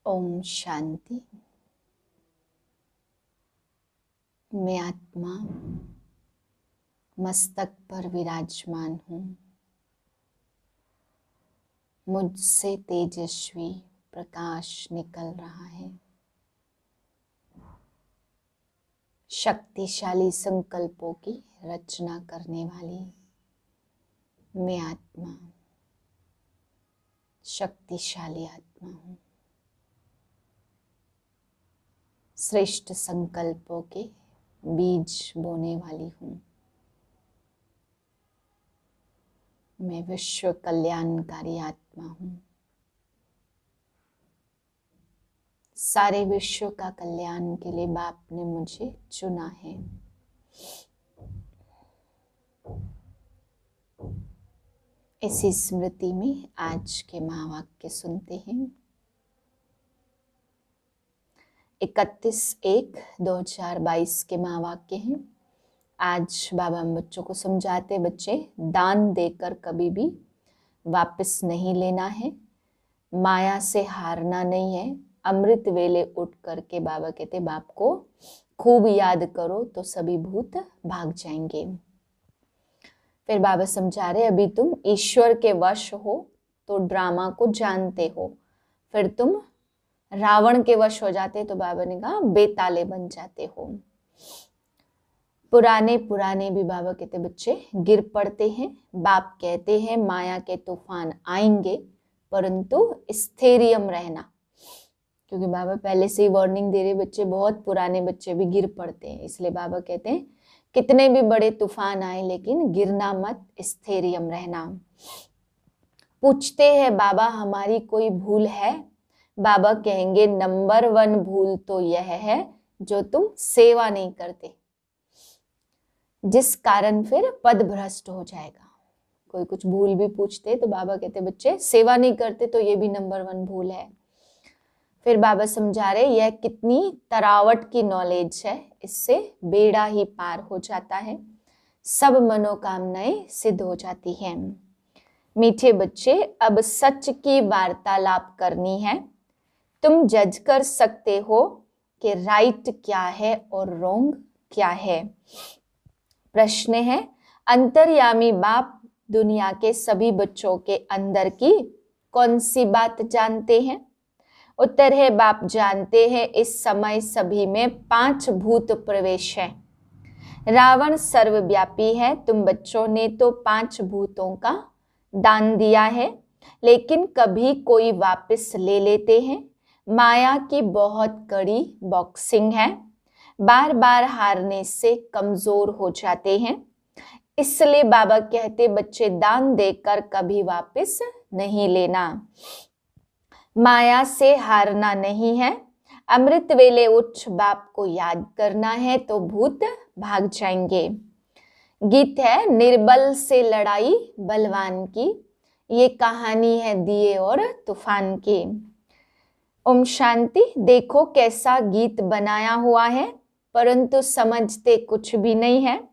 ओम शांति। मैं आत्मा मस्तक पर विराजमान हूँ। मुझसे तेजस्वी प्रकाश निकल रहा है। शक्तिशाली संकल्पों की रचना करने वाली मैं आत्मा शक्तिशाली आत्मा हूँ। श्रेष्ठ संकल्पों के बीज बोने वाली हूँ। मैं विश्व कल्याणकारी आत्मा हूँ। सारे विश्व का कल्याण के लिए बाप ने मुझे चुना है। इसी स्मृति में आज के महावाक्य सुनते हैं। 31/1/2022 के महावाक्य हैं। आज बाबा हम बच्चों को समझाते, बच्चे दान देकर कभी भी वापस नहीं लेना है, माया से हारना नहीं है। अमृत वेले उठ करके बाबा कहते बाप को खूब याद करो तो सभी भूत भाग जाएंगे। फिर बाबा समझा रहे, अभी तुम ईश्वर के वश हो तो ड्रामा को जानते हो, फिर तुम रावण के वश हो जाते तो बाबा ने कहा बेताले बन जाते हो। पुराने भी बाबा कहते बच्चे गिर पड़ते हैं। बाप कहते हैं माया के तूफान आएंगे परंतु स्थैर्यम रहना, क्योंकि बाबा पहले से ही वार्निंग दे रहे, बच्चे बहुत पुराने बच्चे भी गिर पड़ते हैं। इसलिए बाबा कहते हैं कितने भी बड़े तूफान आए लेकिन गिरना मत, स्थैर्यम रहना। पूछते हैं बाबा हमारी कोई भूल है? बाबा कहेंगे नंबर 1 भूल तो यह है जो तुम सेवा नहीं करते, जिस कारण फिर पद भ्रष्ट हो जाएगा। कोई कुछ भूल भी पूछते तो बाबा कहते बच्चे सेवा नहीं करते तो ये भी नंबर 1 भूल है। फिर बाबा समझा रहे यह कितनी तरावट की नॉलेज है, इससे बेड़ा ही पार हो जाता है, सब मनोकामनाएं सिद्ध हो जाती हैं। मीठे बच्चे अब सच की वार्तालाप करनी है। तुम जज कर सकते हो कि राइट क्या है और रॉन्ग क्या है। प्रश्न है, अंतर्यामी बाप दुनिया के सभी बच्चों के अंदर की कौन सी बात जानते हैं? उत्तर है बाप जानते हैं इस समय सभी में 5 भूत प्रवेश है। रावण सर्वव्यापी है। तुम बच्चों ने तो 5 भूतों का दान दिया है, लेकिन कभी कोई वापस ले लेते हैं। माया की बहुत कड़ी बॉक्सिंग है, बार बार हारने से कमजोर हो जाते हैं। इसलिए बाबा कहते बच्चे दान देकर कभी वापस नहीं लेना। माया से हारना नहीं है। अमृत वेले उच्च बाप को याद करना है तो भूत भाग जाएंगे। गीत है निर्बल से लड़ाई बलवान की, ये कहानी है दिए और तूफान की। ओम शांति। देखो कैसा गीत बनाया हुआ है परंतु समझते कुछ भी नहीं है।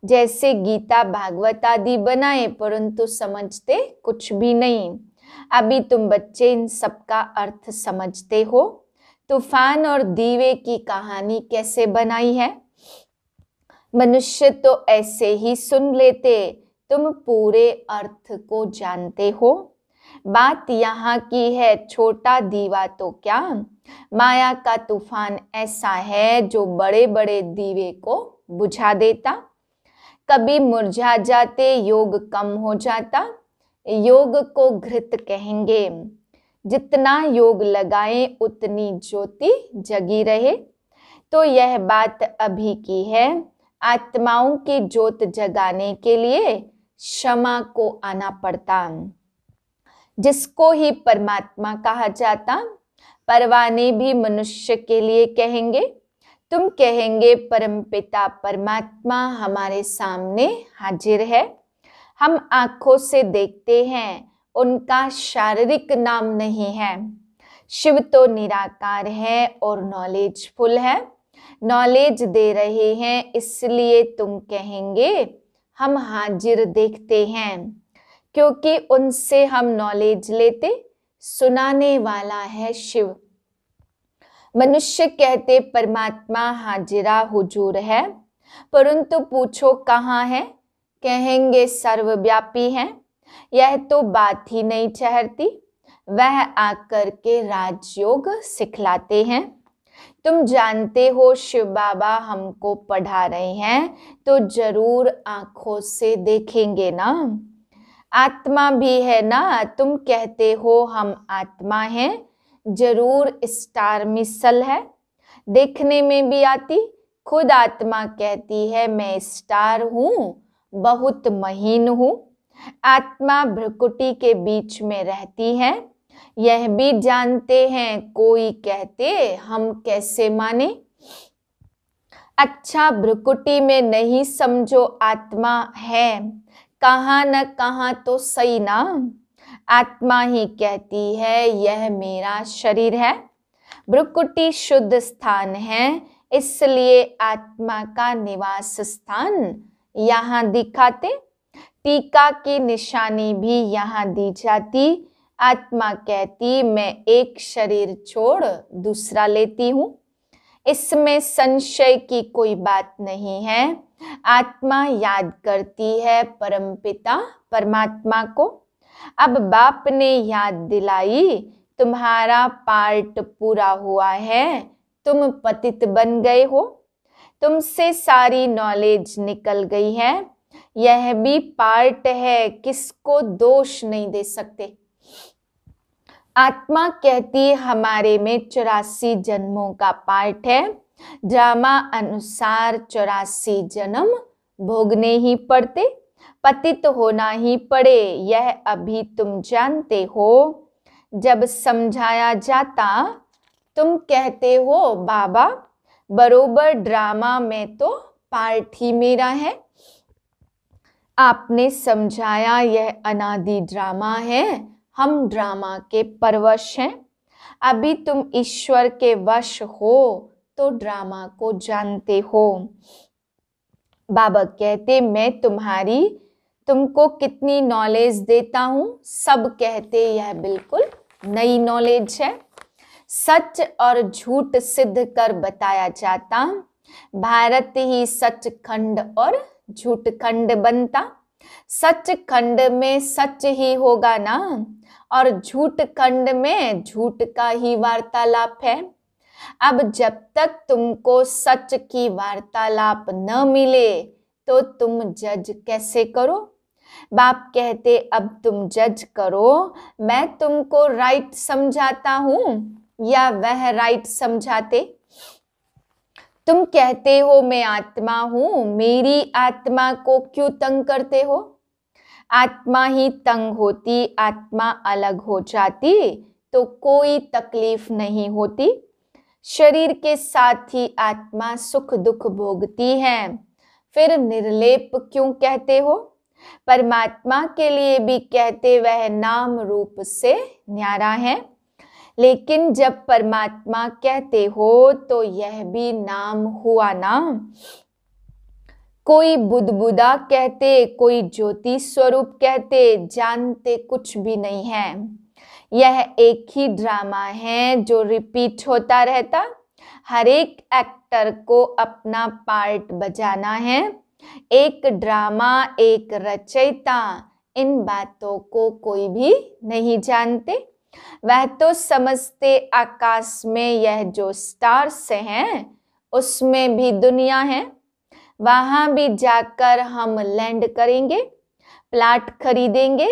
जैसे गीता भागवत आदि बनाए परंतु समझते कुछ भी नहीं। अभी तुम बच्चे इन सबका अर्थ समझते हो। तूफान और दीवे की कहानी कैसे बनाई है? मनुष्य तो ऐसे ही सुन लेते, तुम पूरे अर्थ को जानते हो। बात यहाँ की है छोटा दीवा तो क्या, माया का तूफान ऐसा है जो बड़े बड़े दीवे को बुझा देता। कभी मुरझा जाते, योग कम हो जाता, योग को घृत कहेंगे। जितना योग लगाए उतनी ज्योति जगी रहे। तो यह बात अभी की है। आत्माओं की ज्योत जगाने के लिए क्षमा को आना पड़ता, जिसको ही परमात्मा कहा जाता। परवाने भी मनुष्य के लिए कहेंगे। तुम कहेंगे परमपिता परमात्मा हमारे सामने हाजिर है, हम आंखों से देखते हैं, उनका शारीरिक नाम नहीं है। शिव तो निराकार है और नॉलेजफुल है, नॉलेज दे रहे हैं, इसलिए तुम कहेंगे हम हाजिर देखते हैं, क्योंकि उनसे हम नॉलेज लेते। सुनाने वाला है शिव, मनुष्य कहते परमात्मा हाजिरा हुजूर है, परंतु पूछो कहाँ है, कहेंगे सर्वव्यापी है। यह तो बात ही नहीं ठहरती, वह आकर के राजयोग सिखलाते हैं। तुम जानते हो शिव बाबा हमको पढ़ा रहे हैं, तो जरूर आंखों से देखेंगे ना। आत्मा भी है ना, तुम कहते हो हम आत्मा हैं, जरूर स्टार मिसल है, देखने में भी आती। खुद आत्मा कहती है मैं स्टार हूँ, बहुत महीन हूँ। आत्मा भ्रुकुटी के बीच में रहती है, यह भी जानते हैं, कोई कहते हम कैसे माने। अच्छा भ्रुकुटी में नहीं समझो आत्मा है, कहाँ न कहाँ तो सही ना। आत्मा ही कहती है यह मेरा शरीर है। भ्रुकुटी शुद्ध स्थान है, इसलिए आत्मा का निवास स्थान यहाँ दिखाते। टीका की निशानी भी यहाँ दी जाती। आत्मा कहती मैं एक शरीर छोड़ दूसरा लेती हूँ, इसमें संशय की कोई बात नहीं है। आत्मा याद करती है परमपिता परमात्मा को। अब बाप ने याद दिलाई, तुम्हारा पार्ट पूरा हुआ है, तुम पतित बन गए हो, तुमसे सारी नॉलेज निकल गई है। यह भी पार्ट है, किसको दोष नहीं दे सकते। आत्मा कहती हमारे में 84 जन्मों का पार्ट है, ड्रामा अनुसार 84 जन्म भोगने ही पड़ते, पतित होना ही पड़े, यह अभी तुम जानते हो। जब समझाया जाता तुम कहते हो बाबा बरोबर ड्रामा में तो पार्ट ही मेरा है। आपने समझाया यह अनादि ड्रामा है, हम ड्रामा के परवश हैं। अभी तुम ईश्वर के वश हो तो ड्रामा को जानते हो। बाबा कहते मैं तुमको कितनी नॉलेज देता हूँ, सब कहते यह बिल्कुल नई नॉलेज है। सच और झूठ सिद्ध कर बताया जाता, भारत ही सचखंड और झूठ खंड बनता। सच खंड में सच ही होगा ना, और झूठ खंड में झूठ का ही वार्तालाप है। अब जब तक तुमको सच की वार्तालाप न मिले तो तुम जज कैसे करो। बाप कहते अब तुम जज करो, मैं तुमको राइट समझाता हूँ या वह राइट समझाते। तुम कहते हो मैं आत्मा हूँ, मेरी आत्मा को क्यों तंग करते हो। आत्मा ही तंग होती, आत्मा अलग हो जाती तो कोई तकलीफ नहीं होती। शरीर के साथ ही आत्मा सुख दुख भोगती है, फिर निर्लेप क्यों कहते हो। परमात्मा के लिए भी कहते वह नाम रूप से न्यारा है, लेकिन जब परमात्मा कहते हो तो यह भी नाम हुआ ना। कोई बुदबुदा कहते, कोई ज्योति स्वरूप कहते, जानते कुछ भी नहीं है। यह एक ही ड्रामा है जो रिपीट होता रहता। हर एक एक्टर को अपना पार्ट बजाना है, एक ड्रामा एक रचयिता। इन बातों को कोई भी नहीं जानते। वह तो समझते आकाश में यह जो स्टार्स हैं उसमें भी दुनिया है, वहां भी जाकर हम लैंड करेंगे, प्लाट खरीदेंगे।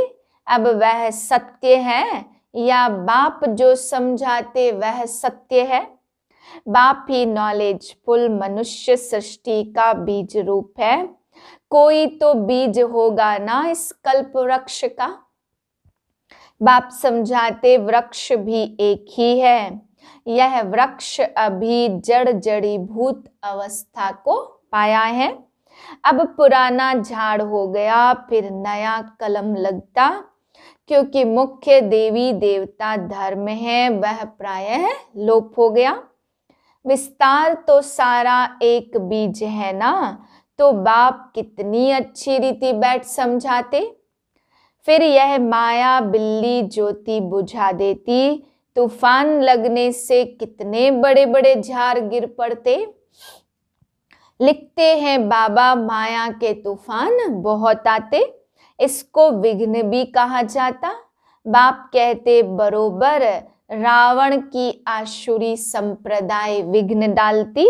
अब वह सत्य है या बाप जो समझाते वह सत्य है। बाप ही नॉलेजफुल मनुष्य सृष्टि का बीज रूप है, कोई तो बीज होगा ना इस कल्प वृक्ष का। बाप समझाते वृक्ष भी एक ही है, यह वृक्ष अभी जड़ जड़ीभूत अवस्था को पाया है। अब पुराना झाड़ हो गया, फिर नया कलम लगता, क्योंकि मुख्य देवी देवता धर्म है वह प्रायः लोप हो गया। विस्तार तो सारा एक बीज है ना, तो बाप कितनी अच्छी रीति बैठ समझाते। फिर यह माया बिल्ली ज्योति बुझा देती, तूफान लगने से कितने बड़े बड़े झाड़ गिर पड़ते। लिखते हैं बाबा माया के तूफान बहुत आते, इसको विघ्न भी कहा जाता। बाप कहते बरोबर रावण की आसुरी संप्रदाय विघ्न डालती।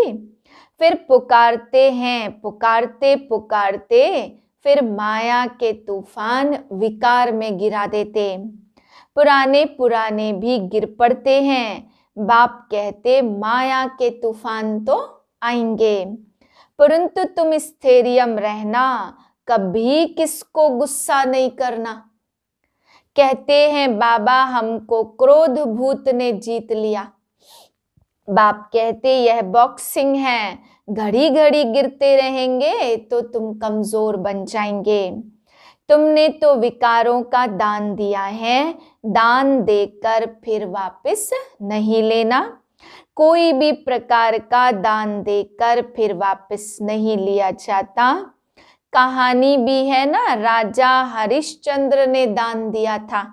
फिर पुकारते हैं, पुकारते पुकारते फिर माया के तूफान विकार में गिरा देते। पुराने पुराने भी गिर पड़ते हैं। बाप कहते माया के तूफान तो आएंगे, परंतु तुम स्थैर्यम रहना, कभी किसको गुस्सा नहीं करना। कहते हैं बाबा हमको क्रोध भूत ने जीत लिया। बाप कहते यह बॉक्सिंग है, घड़ी घड़ी गिरते रहेंगे तो तुम कमजोर बन जाएंगे। तुमने तो विकारों का दान दिया है, दान देकर फिर वापस नहीं लेना। कोई भी प्रकार का दान देकर फिर वापस नहीं लिया जाता। कहानी भी है ना, राजा हरिश्चंद्र ने दान दिया था।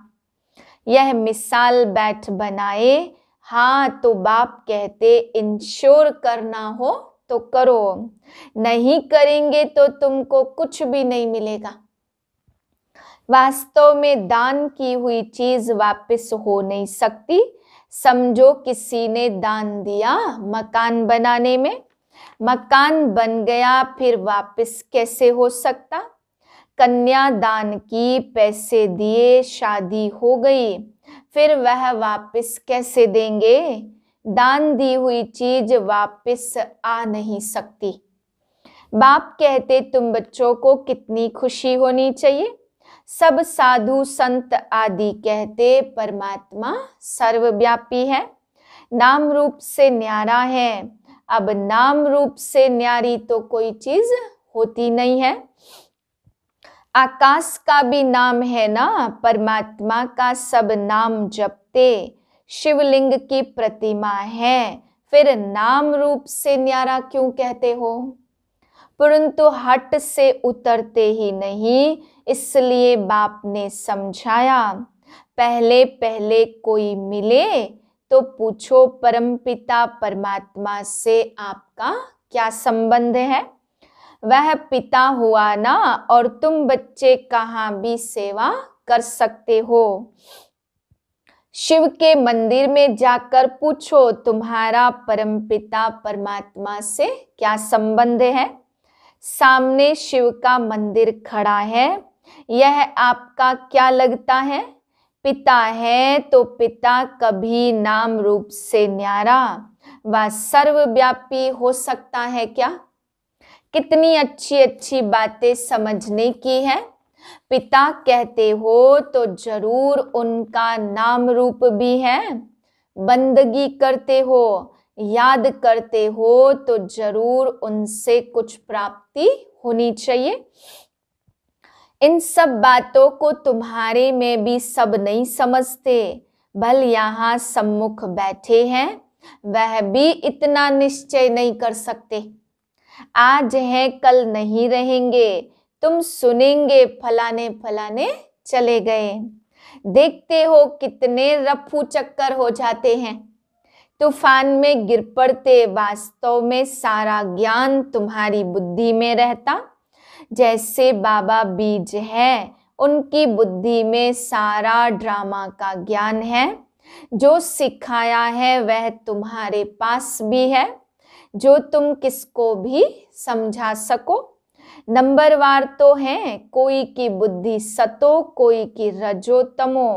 यह मिसाल बैठ बनाए। हाँ तो बाप कहते इंश्योर करना हो तो करो, नहीं करेंगे तो तुमको कुछ भी नहीं मिलेगा। वास्तव में दान की हुई चीज वापस हो नहीं सकती। समझो किसी ने दान दिया मकान बनाने में, मकान बन गया फिर वापस कैसे हो सकता। कन्या दान की, पैसे दिए, शादी हो गई, फिर वह वापस कैसे देंगे। दान दी हुई चीज वापस आ नहीं सकती। बाप कहते तुम बच्चों को कितनी खुशी होनी चाहिए। सब साधु संत आदि कहते परमात्मा सर्वव्यापी है, नाम रूप से न्यारा है। अब नाम रूप से न्यारी तो कोई चीज होती नहीं है। आकाश का भी नाम है ना, परमात्मा का सब नाम जपते। शिवलिंग की प्रतिमा है, फिर नाम रूप से न्यारा क्यों कहते हो। परंतु हट से उतरते ही नहीं, इसलिए बाप ने समझाया। पहले पहले कोई मिले तो पूछो परमपिता परमात्मा से आपका क्या संबंध है। वह पिता हुआ ना, और तुम बच्चे कहाँ भी सेवा कर सकते हो। शिव के मंदिर में जाकर पूछो तुम्हारा परमपिता परमात्मा से क्या संबंध है। सामने शिव का मंदिर खड़ा है, यह आपका क्या लगता है। पिता है तो पिता कभी नाम रूप से न्यारा व सर्वव्यापी हो सकता है क्या। कितनी अच्छी अच्छी बातें समझने की है। पिता कहते हो तो जरूर उनका नाम रूप भी है। बंदगी करते हो, याद करते हो तो जरूर उनसे कुछ प्राप्ति होनी चाहिए। इन सब बातों को तुम्हारे में भी सब नहीं समझते। भल यहाँ सम्मुख बैठे हैं, वह भी इतना निश्चय नहीं कर सकते। आज है कल नहीं रहेंगे, तुम सुनेंगे फलाने फलाने चले गए। देखते हो कितने रफू चक्कर हो जाते हैं, तूफान में गिर पड़ते। वास्तव में सारा ज्ञान तुम्हारी बुद्धि में रहता। जैसे बाबा बीज है, उनकी बुद्धि में सारा ड्रामा का ज्ञान है। जो सिखाया है वह तुम्हारे पास भी है, जो तुम किसको भी समझा सको। नंबरवार तो है, कोई की बुद्धि सतो, कोई की रजो तमो।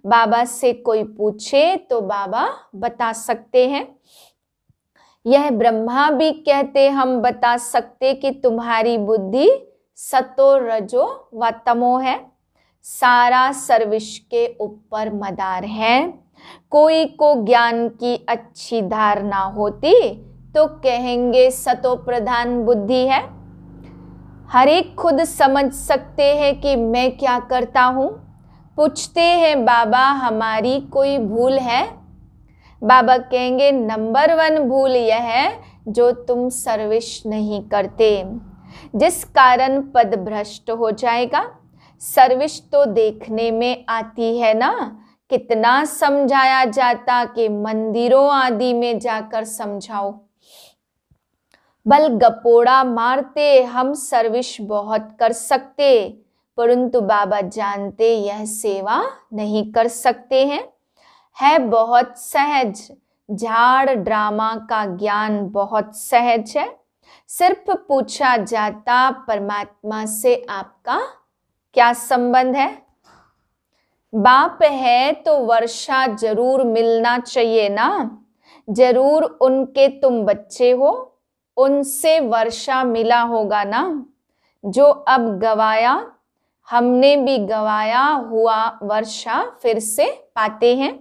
बाबा से कोई पूछे तो बाबा बता सकते हैं। यह ब्रह्मा भी कहते हम बता सकते कि तुम्हारी बुद्धि सतो रजो व तमो है। सारा सर्विस के ऊपर मदार है। कोई को ज्ञान की अच्छी धारणा होती तो कहेंगे सतो प्रधान बुद्धि है। हर एक खुद समझ सकते हैं कि मैं क्या करता हूँ। पूछते हैं बाबा हमारी कोई भूल है। बाबा कहेंगे नंबर 1 भूल यह है जो तुम सर्विस नहीं करते, जिस कारण पद भ्रष्ट हो जाएगा। सर्विस तो देखने में आती है ना, कितना समझाया जाता कि मंदिरों आदि में जाकर समझाओ। बल गपोड़ा मारते हम सर्विस बहुत कर सकते, परंतु बाबा जानते यह सेवा नहीं कर सकते हैं। है बहुत सहज, झाड़ ड्रामा का ज्ञान बहुत सहज है। सिर्फ पूछा जाता परमात्मा से आपका क्या संबंध है। बाप है तो वर्षा जरूर मिलना चाहिए ना, जरूर उनके तुम बच्चे हो, उनसे वर्षा मिला होगा ना। जो अब गवाया हमने भी गवाया हुआ वर्षा फिर से पाते हैं।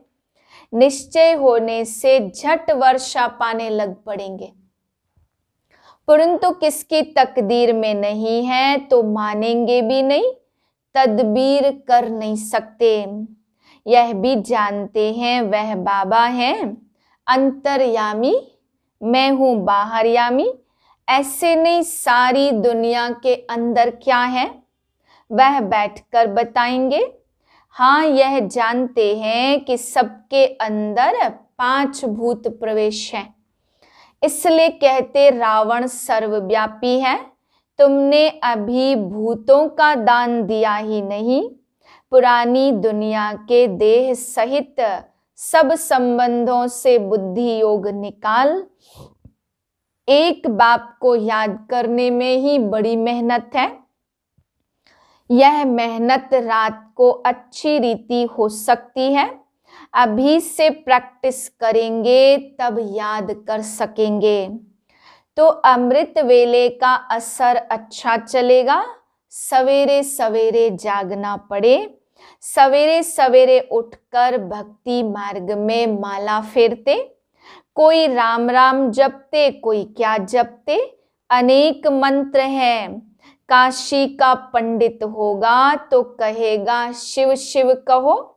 निश्चय होने से झट वर्षा पाने लग पड़ेंगे, परंतु किसकी तकदीर में नहीं है तो मानेंगे भी नहीं, तदबीर कर नहीं सकते। यह भी जानते हैं वह बाबा है अंतर्यामी, मैं हूं बाहरयामी। ऐसे नहीं, सारी दुनिया के अंदर क्या है वह बैठकर बताएंगे। हाँ, यह जानते हैं कि सबके अंदर 5 भूत प्रवेश हैं, इसलिए कहते रावण सर्वव्यापी है। तुमने अभी भूतों का दान दिया ही नहीं, पुरानी दुनिया के देह सहित सब संबंधों से बुद्धि योग निकाल। एक बाप को याद करने में ही बड़ी मेहनत है। यह मेहनत रात को अच्छी रीति हो सकती है, अभी से प्रैक्टिस करेंगे तब याद कर सकेंगे तो अमृत वेले का असर अच्छा चलेगा। सवेरे सवेरे जागना पड़े, सवेरे सवेरे उठकर भक्ति मार्ग में माला फेरते, कोई राम राम जपते, कोई क्या जपते, अनेक मंत्र हैं। काशी का पंडित होगा तो कहेगा शिव शिव कहो।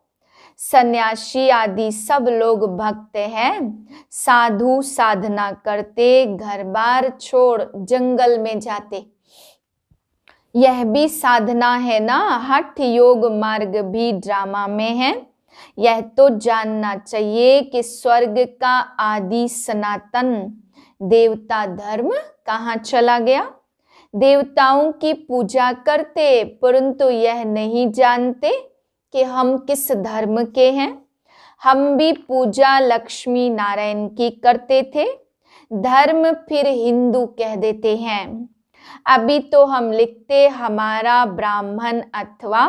सन्यासी आदि सब लोग भक्त हैं, साधु साधना करते, घर बार छोड़ जंगल में जाते। यह भी साधना है ना। हठ योग मार्ग भी ड्रामा में है। यह तो जानना चाहिए कि स्वर्ग का आदि सनातन देवता धर्म कहाँ चला गया। देवताओं की पूजा करते, परंतु यह नहीं जानते कि हम किस धर्म के हैं। हम भी पूजा लक्ष्मी नारायण की करते थे, धर्म फिर हिंदू कह देते हैं। अभी तो हम लिखते हमारा ब्राह्मण अथवा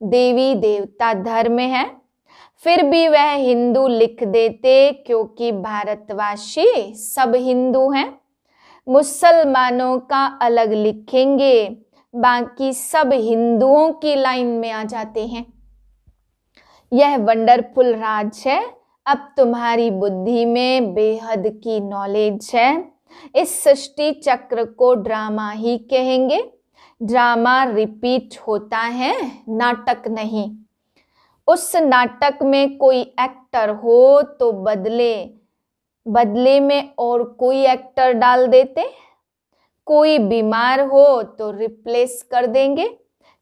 देवी देवता धर्म है, फिर भी वह हिंदू लिख देते क्योंकि भारतवासी सब हिंदू हैं। मुसलमानों का अलग लिखेंगे, बाकी सब हिंदुओं की लाइन में आ जाते हैं। यह वंडरफुल राज है। अब तुम्हारी बुद्धि में बेहद की नॉलेज है। इस सृष्टि चक्र को ड्रामा ही कहेंगे। ड्रामा रिपीट होता है, नाटक नहीं। उस नाटक में कोई एक्टर हो तो बदले में और कोई एक्टर डाल देते, कोई बीमार हो तो रिप्लेस कर देंगे।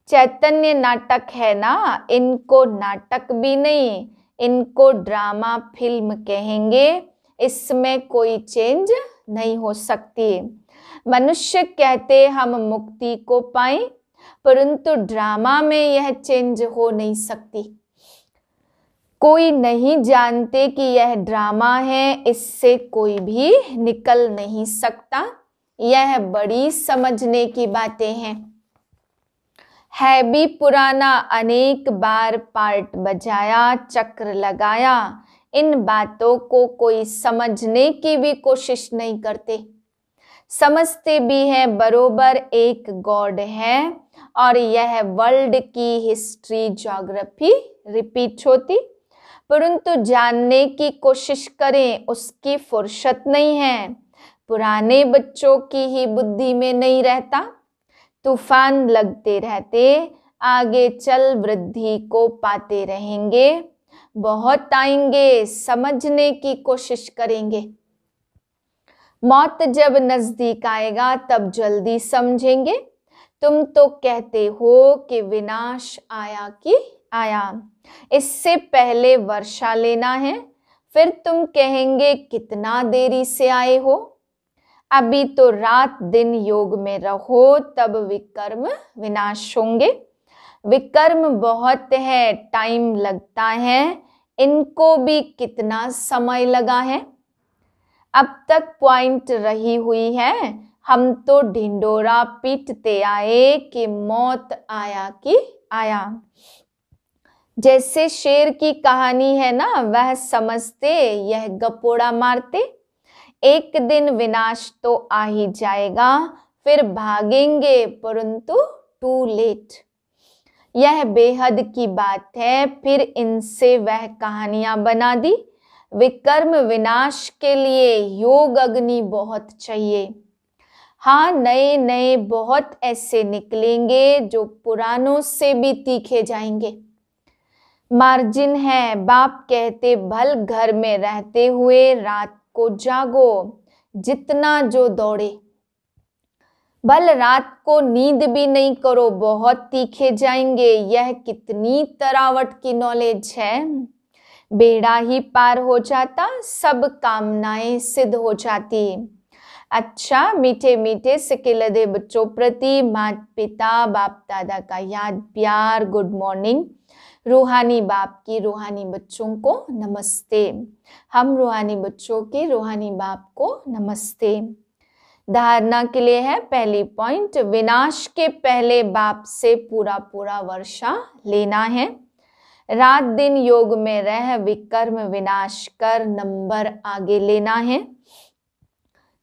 चैतन्य नाटक है ना, इनको नाटक भी नहीं, इनको ड्रामा फिल्म कहेंगे। इसमें कोई चेंज नहीं हो सकती। मनुष्य कहते हम मुक्ति को पाएं, परंतु ड्रामा में यह चेंज हो नहीं सकती। कोई नहीं जानते कि यह ड्रामा है, इससे कोई भी निकल नहीं सकता। यह बड़ी समझने की बातें हैं। है भी पुराना, अनेक बार पार्ट बजाया, चक्र लगाया। इन बातों को कोई समझने की भी कोशिश नहीं करते। समझते भी हैं बरोबर एक गॉड है और यह वर्ल्ड की हिस्ट्री ज्योग्राफी रिपीट होती, परंतु जानने की कोशिश करें उसकी फुर्सत नहीं है। पुराने बच्चों की ही बुद्धि में नहीं रहता। तूफान लगते रहते, आगे चल वृद्धि को पाते रहेंगे। बहुत आएंगे, समझने की कोशिश करेंगे। मौत जब नजदीक आएगा तब जल्दी समझेंगे। तुम तो कहते हो कि विनाश आया कि आया। इससे पहले वर्षा लेना है, फिर तुम कहेंगे कितना देरी से आए हो। अभी तो रात दिन योग में रहो, तब विकर्म विनाश होंगे। विकर्म बहुत है, टाइम लगता है, इनको भी कितना समय लगा है। अब तक पॉइंट रही हुई है, हम तो ढिंडोरा पीटते आए कि मौत आया कि आया। जैसे शेर की कहानी है ना, वह समझते यह गपोड़ा मारते। एक दिन विनाश तो आ ही जाएगा, फिर भागेंगे परंतु टू लेट। यह बेहद की बात है, फिर इनसे वह कहानियां बना दी। विकर्म विनाश के लिए योग अग्नि बहुत चाहिए। हाँ, नए नए बहुत ऐसे निकलेंगे जो पुरानों से भी तीखे जाएंगे। मार्जिन है, बाप कहते भल घर में रहते हुए रात को जागो, जितना जो दौड़े। भल रात को नींद भी नहीं करो, बहुत तीखे जाएंगे। यह कितनी तरावट की नॉलेज है। बेड़ा ही पार हो जाता, सब कामनाएं सिद्ध हो जाती। अच्छा, मीठे मीठे सिकिलदे बच्चों प्रति माता पिता बाप दादा का याद प्यार गुड मॉर्निंग। रूहानी बाप की रूहानी बच्चों को नमस्ते। हम रूहानी बच्चों के रूहानी बाप को नमस्ते। धारणा के लिए है पहली पॉइंट, विनाश के पहले बाप से पूरा पूरा वर्षा लेना है। रात दिन योग में रह विकर्म विनाश कर नंबर आगे लेना है।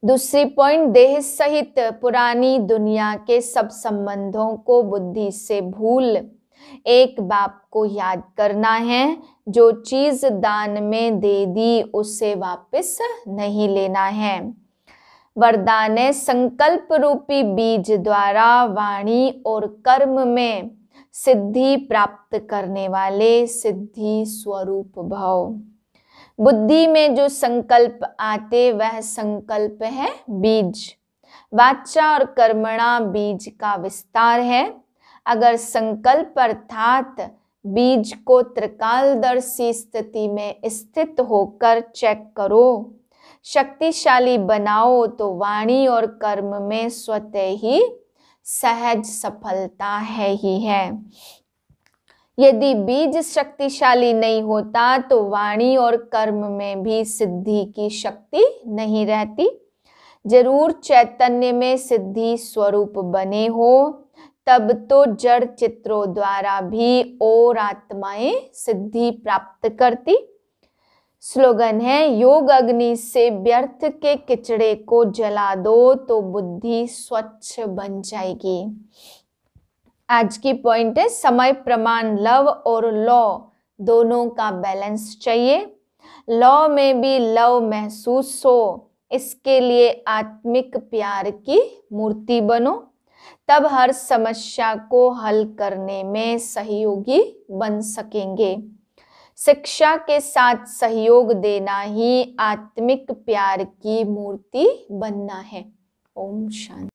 दूसरी पॉइंट, देह सहित पुरानी दुनिया के सब संबंधों को बुद्धि से भूल एक बाप को याद करना है। जो चीज दान में दे दी उसे वापस नहीं लेना है। वरदान है, संकल्प रूपी बीज द्वारा वाणी और कर्म में सिद्धि प्राप्त करने वाले सिद्धि स्वरूप भव। बुद्धि में जो संकल्प आते वह संकल्प है बीज। वाचा और कर्मणा बीज का विस्तार है। अगर संकल्प अर्थात बीज को त्रिकालदर्शी स्थिति में स्थित होकर चेक करो, शक्तिशाली बनाओ, तो वाणी और कर्म में स्वतः ही सहज सफलता है ही है। यदि बीज शक्तिशाली नहीं होता तो वाणी और कर्म में भी सिद्धि की शक्ति नहीं रहती। जरूर चैतन्य में सिद्धि स्वरूप बने हो, तब तो जड़ चित्रों द्वारा भी और आत्माएं सिद्धि प्राप्त करती। स्लोगन है, योग अग्नि से व्यर्थ के किचड़े को जला दो तो बुद्धि स्वच्छ बन जाएगी। आज की पॉइंट है, समय प्रमाण लव और लॉ दोनों का बैलेंस चाहिए। लॉ में भी लव महसूस हो, इसके लिए आत्मिक प्यार की मूर्ति बनो, तब हर समस्या को हल करने में सहयोगी बन सकेंगे। शिक्षा के साथ सहयोग देना ही आत्मिक प्यार की मूर्ति बनना है। ओम शांति।